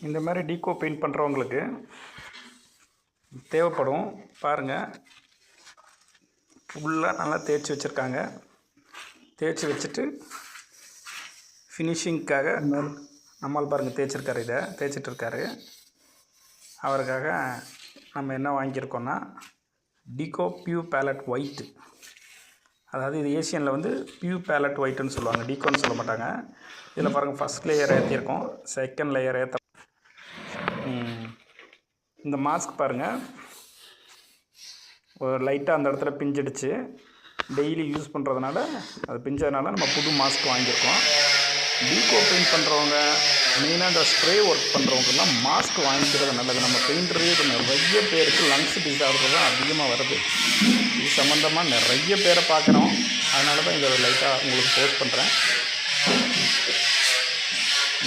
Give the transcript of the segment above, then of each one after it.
இந்த மாதிரி டீகோ பெயிண்ட் பண்ணுறவங்களுக்கு தேவைப்படும். பாருங்கள், ஃபுல்லாக நல்லா தேய்ச்சி வச்சுருக்காங்க. தேய்ச்சி வச்சுட்டு ஃபினிஷிங்க்காக நம்மால் பாருங்கள் தேய்ச்சிருக்காரு, இதை தேய்ச்சிட்ருக்காரு. அவருக்காக நம்ம என்ன வாங்கியிருக்கோன்னா டீகோ பியூ பேலட் ஒயிட்டு. அதாவது இது ஏஷியனில் வந்து பியூ பேலட் ஒயிட்டுன்னு சொல்லுவாங்க, டீகோன்னு சொல்ல மாட்டாங்க. இதில் பாருங்கள், ஃபஸ்ட் லேயர் ஏற்றிருக்கோம், செகண்ட் லேயர் ஏற்ற. இந்த மாஸ்க் பாருங்கள், ஒரு லைட்டாக அந்த இடத்துல பிஞ்சிடுச்சு. டெய்லி யூஸ் பண்ணுறதுனால அது பிஞ்சதுனால நம்ம புது மாஸ்க் வாங்கியிருக்கோம். டீகோ பெயிண்ட் பண்ணுறவங்க, மெயினாக இந்த ஸ்ப்ரே ஒர்க் பண்ணுறவங்கெல்லாம் மாஸ்க் வாங்கிக்கிறது நல்லது. நம்ம பெயிண்டரே நிறைய பேருக்கு லங்ஸ் டிசார்டர் தான் அதிகமாக வருது. இது சம்மந்தமாக நிறைய பேரை பார்க்குறோம். அதனால தான் இதை லைட்டாக உங்களுக்கு போஸ்ட் பண்ணுறேன்.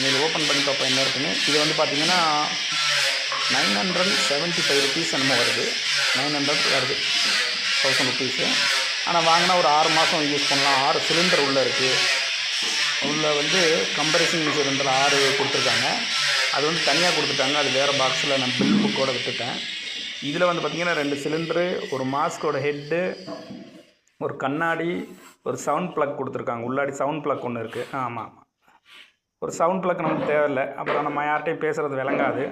நீங்கள் ஓப்பன் பண்ணி பார்ப்போம் என்ன இருக்குன்னு. இது வந்து பார்த்திங்கன்னா 975 rupees என்னமோ வருது. 900 வருது, 1000 rupees. ஆனால் வாங்கினா ஒரு 6 மாதம் யூஸ் பண்ணலாம். 6 சிலிண்டர் உள்ளே இருக்குது. உள்ளே வந்து கம்பரேசிங் சிலிண்டர் 6 கொடுத்துருக்காங்க. அது வந்து தனியாக கொடுத்துட்டாங்க. அது வேறு பாக்ஸில் நான் பில் புக்கோடு விட்டுட்டேன். இதில் வந்து பார்த்திங்கன்னா 2 சிலிண்டரு, ஒரு மாஸ்கோட ஹெட்டு, ஒரு கண்ணாடி, ஒரு சவுண்ட் ப்ளக் கொடுத்துருக்காங்க. உள்ளாடி சவுண்ட் ப்ளக் ஒன்று இருக்குது. ஆமாம், ஒரு சவுண்ட் ப்ளக் நமக்கு தேவையில்லை, அப்புறம் நம்ம யார்கிட்டையும் பேசுகிறது விளங்காது.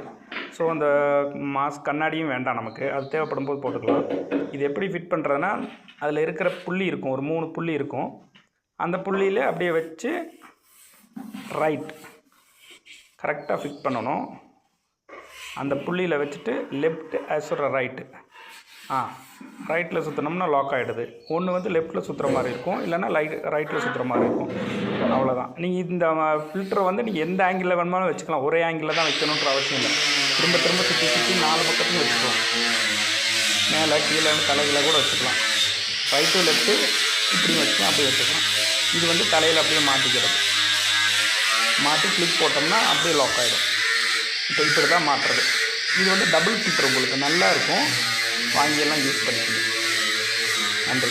ஸோ அந்த மாஸ்க் கண்ணாடியும் வேண்டாம் நமக்கு. அது தேவைப்படும் போது போட்டுக்கலாம். இது எப்படி ஃபிட் பண்ணுறதுனா, அதில் இருக்கிற புள்ளி இருக்கும், ஒரு 3 புள்ளி இருக்கும். அந்த புள்ளியில் அப்படியே வச்சு ரைட் கரெக்டாக ஃபிட் பண்ணணும். அந்த புள்ளியில் வச்சுட்டு லெஃப்ட் ரைட்டு ரைட்டில் சுற்றினோம்னா லாக் ஆகிடுது. ஒன்று வந்து லெஃப்ட்டில் சுற்றுற மாதிரி இருக்கும், இல்லைன்னா ரைட்டில் சுற்றுற மாதிரி இருக்கும். அவ்வளோதான். நீங்கள் இந்த ஃபில்டரை வந்து நீங்கள் எந்த ஆங்கிளில் வேணுமாலும் வச்சுக்கலாம். ஒரே ஆங்கிளில் தான் வைக்கணுன்ற அவசியம் இல்லை. திரும்ப திரும்ப சுற்றி சுற்றி 4 பக்கத்துலையும் வச்சுக்கலாம். மேலே கீழே தலையில் கூட வச்சுக்கலாம். ரைட்டு லெஃப்ட்டு இப்படியும் வச்சுக்கலாம், அப்படியே வச்சுக்கலாம். இது வந்து தலையில் அப்படியே மாட்டிக்கிறது. மாட்டி கிளிக் போட்டோம்னா அப்படியே லாக் ஆகிடும். இப்போ இப்படி தான் மாட்டுறது. இது வந்து டபுள் ஃபில்டர், உங்களுக்கு நல்லா இருக்கும். வாங்கியெல்லாம் யூஸ் பண்ணிக்கணும். நன்றி.